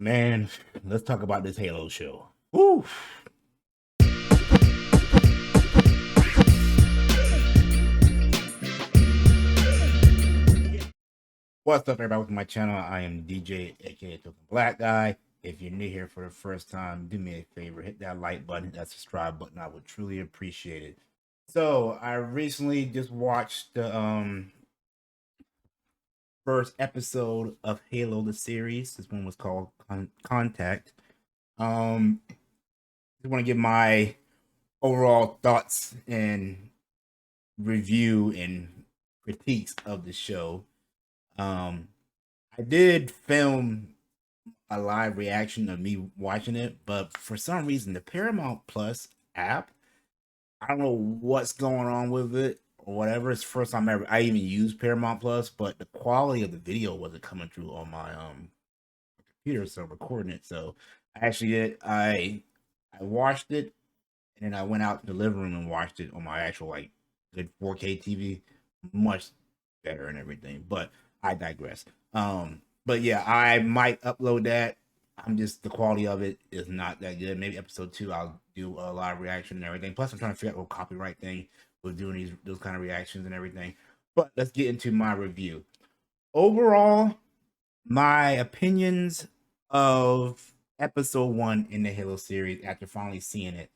Man, let's talk about this Halo show. Woo! What's up, everybody? Welcome to my channel. I am DJ, aka Token Black Guy. If you're new here for the first time, do me a favor, hit that like button, hit that subscribe button. I would truly appreciate it. So, I recently just watched the first episode of Halo the series. This one was called Contact. Just want to give my overall thoughts and review and critiques of the show. I did film a live reaction of me watching it, but for some reason, the Paramount Plus app, I don't know what's going on with it or whatever. It's the first time ever I even used Paramount Plus, but the quality of the video wasn't coming through on my computer, so I'm recording it. So I actually did. I watched it and then I went out to the living room and watched it on my actual like good 4K TV, much better and everything. But I digress. But yeah, I might upload that. I'm just the quality of it is not that good. Maybe episode 2 I'll do a live reaction and everything. Plus I'm trying to figure out the whole copyright thing with doing those kind of reactions and everything. But let's get into my review. Overall, my opinions of episode 1 in the Halo series after finally seeing it.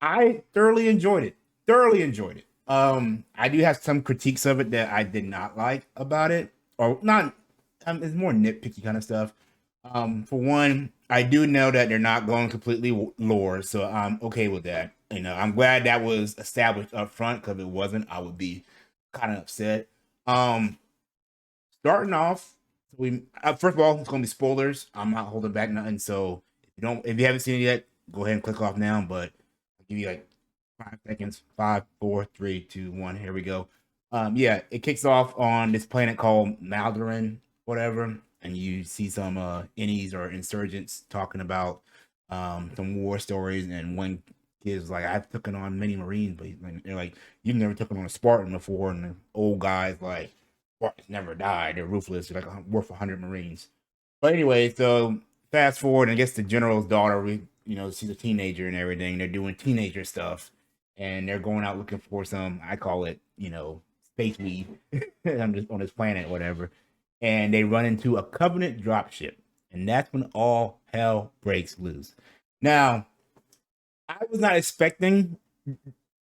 I thoroughly enjoyed it. Thoroughly enjoyed it. I do have some critiques of it that I did not like about it, or not. It's more nitpicky kind of stuff. For one, I do know that they're not going completely lore, so I'm okay with that. You know, I'm glad that was established up front because if it wasn't, I would be kind of upset. Starting off, we first of all, it's gonna be spoilers. I'm not holding back nothing, so if you haven't seen it yet, go ahead and click off now. But I'll give you like 5 seconds. 5, 4, 3, 2, 1. Here we go. Yeah, it kicks off on this planet called Maldoran, whatever, and you see some innies or insurgents talking about some war stories, and one kid's like, I've taken on many Marines, but they're like, you've never taken on a Spartan before, and the old guy's like, Spartans never died. They're ruthless. They're like worth 100 Marines. But anyway, so fast forward, and I guess the general's daughter, she's a teenager and everything. They're doing teenager stuff, and they're going out looking for some, I call it, space weed. I'm just on this planet, or whatever. And they run into a Covenant dropship, and that's when all hell breaks loose. Now, I was not expecting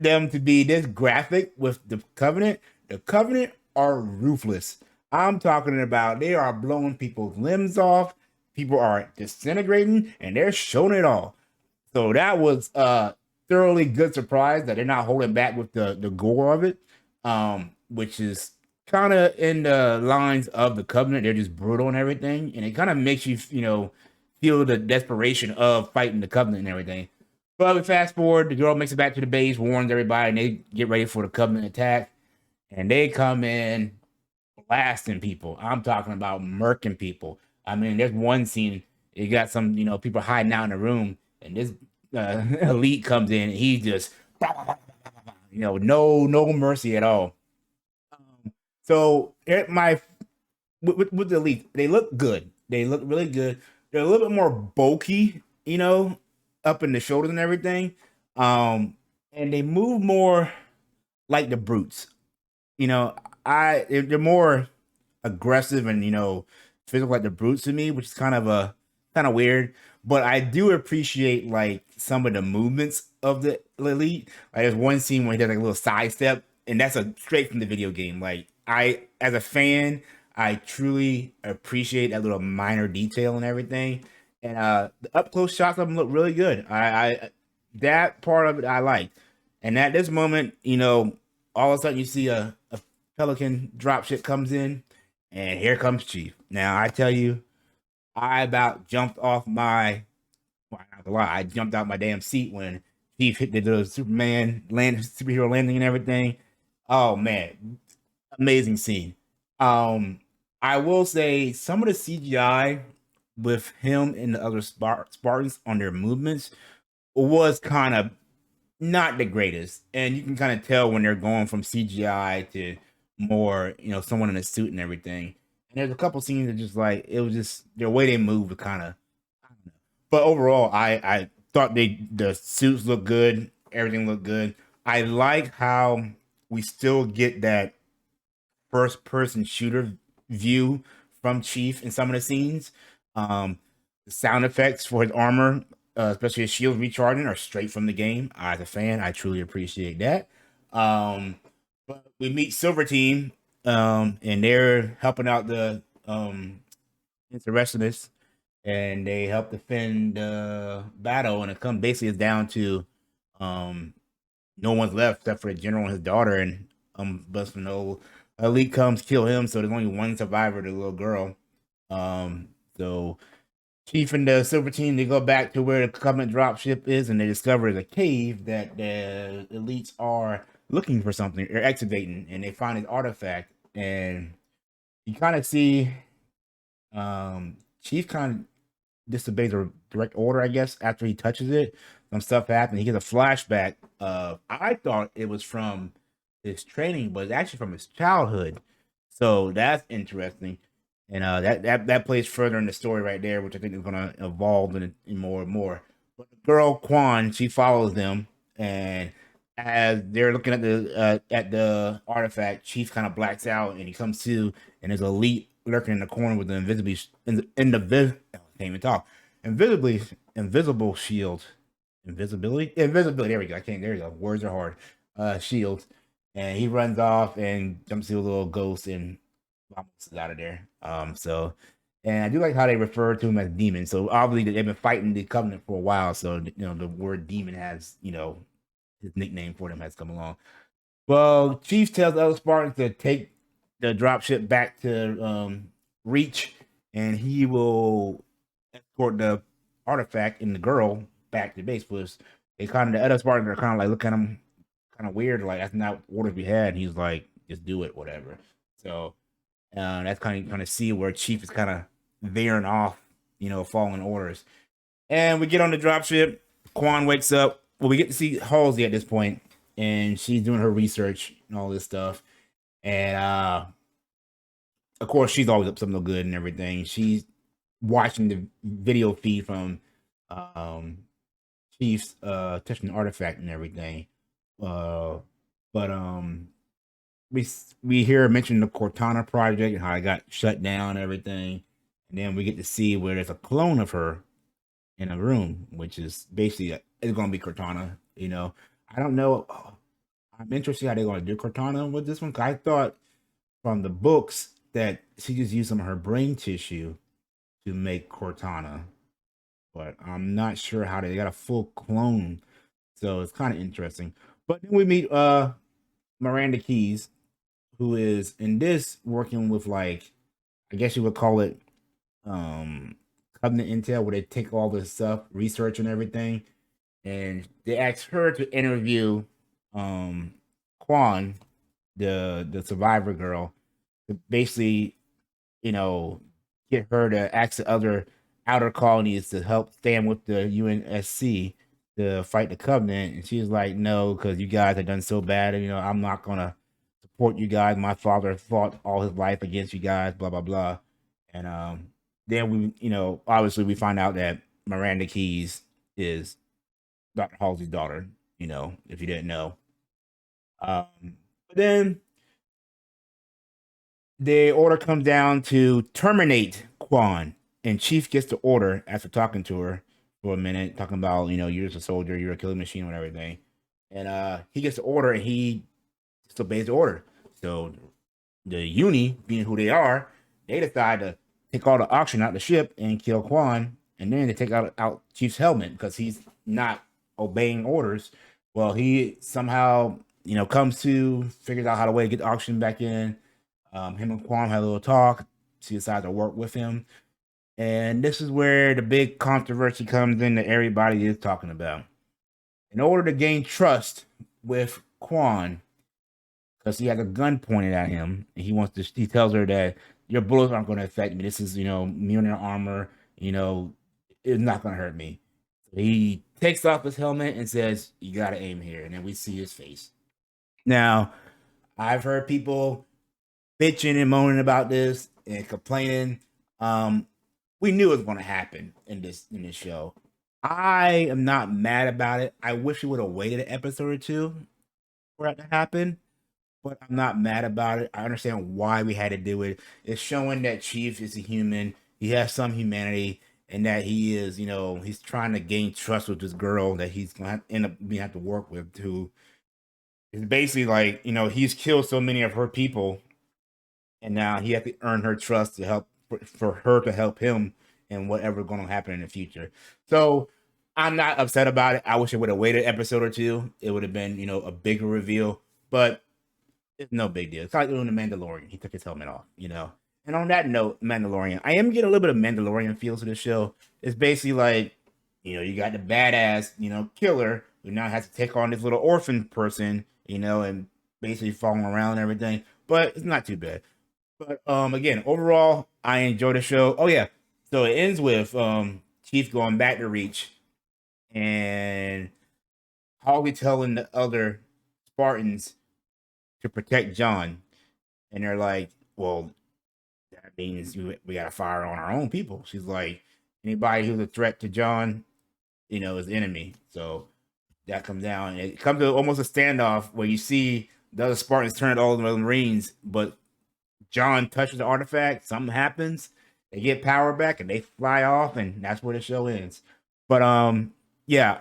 them to be this graphic with the Covenant. The Covenant are ruthless. I'm talking about they are blowing people's limbs off. People are disintegrating, and they're showing it all. So that was thoroughly good surprise that they're not holding back with the gore of it, which is kind of in the lines of the Covenant. They're just brutal and everything, and it kind of makes you feel the desperation of fighting the Covenant and everything. But we fast forward, the girl makes it back to the base, warns everybody, and they get ready for the Covenant attack, and they come in blasting people. I'm talking about murking people. I mean, there's one scene, you got some, people hiding out in a room, and this elite comes in, and he just, no mercy at all. So with the elite, they look good. They look really good. They're a little bit more bulky, up in the shoulders and everything. And they move more like the brutes. You know, they're more aggressive and physical like the brutes to me, which is kind of weird. But I do appreciate like some of the movements of the elite. Like there's one scene where he does like a little sidestep, and that's a straight from the video game. Like as a fan, I truly appreciate that little minor detail and everything. And the up close shots of them look really good. I that part of it I like. And at this moment, all of a sudden you see a Pelican dropship comes in, and here comes Chief. Now I tell you, I about jumped off my, well, not gonna lie, I jumped out my damn seat when Chief hit the superhero landing and everything. Oh man, amazing scene. Um, I will say some of the CGI with him and the other Spartans on their movements was kind of not the greatest, and you can kind of tell when they're going from CGI to more, someone in a suit and everything. And there's a couple scenes that just like it was just the way they moved was kind of. But overall, I thought the suits looked good, everything looked good. I like how we still get that first person shooter view from Chief in some of the scenes. The sound effects for his armor, especially his shield recharging, are straight from the game. As a fan, I truly appreciate that. Um, but we meet Silver Team, and they're helping out the insurrectionists, and they help defend the battle. And it comes basically it's down to um, no one's left except for the general and his daughter, and but no elite comes kill him, so there's only one survivor, the little girl. So Chief and the Silver Team, they go back to where the Covenant dropship is, and they discover the cave that the elites are looking for something or excavating, and they find this artifact, and you kind of see Chief kind of disobeys a direct order, I guess, after he touches it. Some stuff happens. He gets a flashback of, I thought it was from his training, but it's actually from his childhood. So that's interesting. And that plays further in the story right there, which I think is gonna evolve in more and more. But the girl Quan, she follows them, and as they're looking at the artifact, Chief kind of blacks out, and he comes to, and there's elite lurking in the corner with the I can't even talk. Invisible shield. Invisibility. There we go. I can't. There you go. Words are hard. Shield. And he runs off and jumps to a little ghost and is out of there. And I do like how they refer to him as demon. So obviously they've been fighting the Covenant for a while. So the word demon has his nickname for them has come along. Well, Chief tells other Spartans to take the dropship back to Reach, and he will escort the artifact and the girl back to base. But the other Spartans are kind of like looking at him kind of weird, like that's not orders we had. And he's like, just do it, whatever. So that's kind of see where Chief is kind of veering off, following orders. And we get on the dropship. Quan wakes up. Well, we get to see Halsey at this point, and she's doing her research and all this stuff. And of course, she's always up to something good and everything. She's watching the video feed from Chief's touching the artifact and everything. But we hear her mention the Cortana project and how it got shut down and everything. And then we get to see where there's a clone of her in a room, which is basically it's gonna be Cortana. I don't know. I'm interested how they're gonna do Cortana with this one. Cause I thought from the books that she just used some of her brain tissue to make Cortana, but I'm not sure how they got a full clone. So it's kind of interesting. But then we meet Miranda Keys, who is in this working with like, I guess you would call it Covenant Intel, where they take all this stuff, research and everything, and they asked her to interview Quan, the survivor girl, to basically, get her to ask the other outer colonies to help stand with the UNSC to fight the Covenant. And she's like, no, because you guys have done so bad, and I'm not gonna support you guys. My father fought all his life against you guys, blah blah blah. And then obviously we find out that Miranda Keys is Dr. Halsey's daughter, if you didn't know. But then the order comes down to terminate Quan, and Chief gets the order after talking to her for a minute, talking about, you're just a soldier, you're a killing machine and everything. And he gets the order and he disobeys the order. So the Uni, being who they are, they decide to take all the oxygen out the ship and kill Quan, and then they take out Chief's helmet because he's not obeying orders. Well, he somehow, comes to, figures out how to way to get the oxygen back in. Him and Quan had a little talk. She decides to work with him. And this is where the big controversy comes in that everybody is talking about. In order to gain trust with Quan, because he has a gun pointed at him, and he tells her that your bullets aren't going to affect me. This is, immune to armor, it's not going to hurt me. So he takes off his helmet and says, you got to aim here. And then we see his face. Now, I've heard people bitching and moaning about this. and complaining. Um, we knew it was going to happen in this show. I am not mad about it. I wish we would have waited an episode or two for that to happen, but I'm not mad about it. I understand why we had to do it. It's showing that Chief is a human. He has some humanity, and that he is, he's trying to gain trust with this girl that he's gonna end up being have to work with. Who is basically like, he's killed so many of her people, and now he has to earn her trust to help for her to help him in whatever going to happen in the future. So I'm not upset about it. I wish I would have waited an episode or two. It would have been, a bigger reveal, but it's no big deal. It's like doing the Mandalorian. He took his helmet off. And on that note, Mandalorian, I am getting a little bit of Mandalorian feels to the show. It's basically like, you got the badass, killer who now has to take on this little orphan person, and basically following around and everything. But it's not too bad. But again, overall, I enjoy the show. Oh yeah, so it ends with Chief going back to Reach and Holly telling the other Spartans to protect John, and they're like, "Well, that means we got to fire on our own people." She's like, "Anybody who's a threat to John, is the enemy." So that comes down, and it comes to almost a standoff where you see the other Spartans turn to all the Marines, but John touches the artifact, something happens, they get power back, and they fly off, and that's where the show ends. But yeah,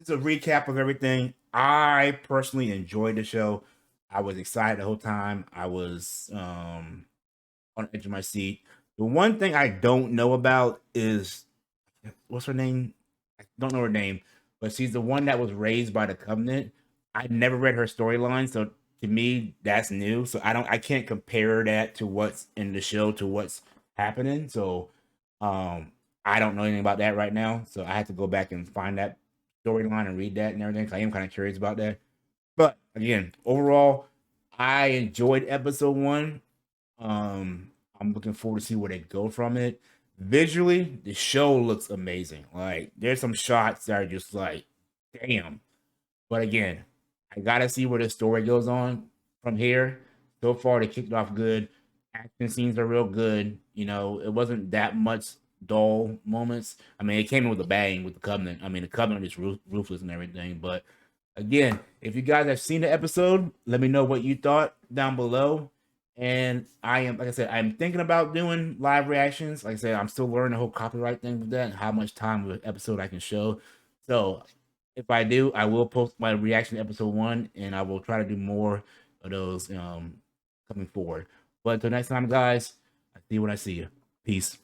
it's a recap of everything. I personally enjoyed the show. I was excited the whole time. I was on the edge of my seat. The one thing I don't know about is what's her name? I don't know her name, but she's the one that was raised by the Covenant. I never read her storyline, so to me that's new. So I can't compare that to what's in the show to what's happening. So I don't know anything about that right now. So I had to go back and find that storyline and read that and everything. 'Cause I am kind of curious about that. But again, overall, I enjoyed episode one. I'm looking forward to see where they go from it. Visually, the show looks amazing. Like there's some shots that are just like, damn. But again, I gotta see where the story goes on from here. So far, they kicked off good. Action scenes are real good. It wasn't that much dull moments. I mean, it came in with a bang with the Covenant. I mean, the Covenant is ruthless and everything. But again, if you guys have seen the episode, let me know what you thought down below. And I am, like I said, I'm thinking about doing live reactions. Like I said, I'm still learning the whole copyright thing with that and how much time of an episode I can show. So if I do, I will post my reaction to episode one, and I will try to do more of those coming forward. But until next time, guys, I see you when I see you. Peace.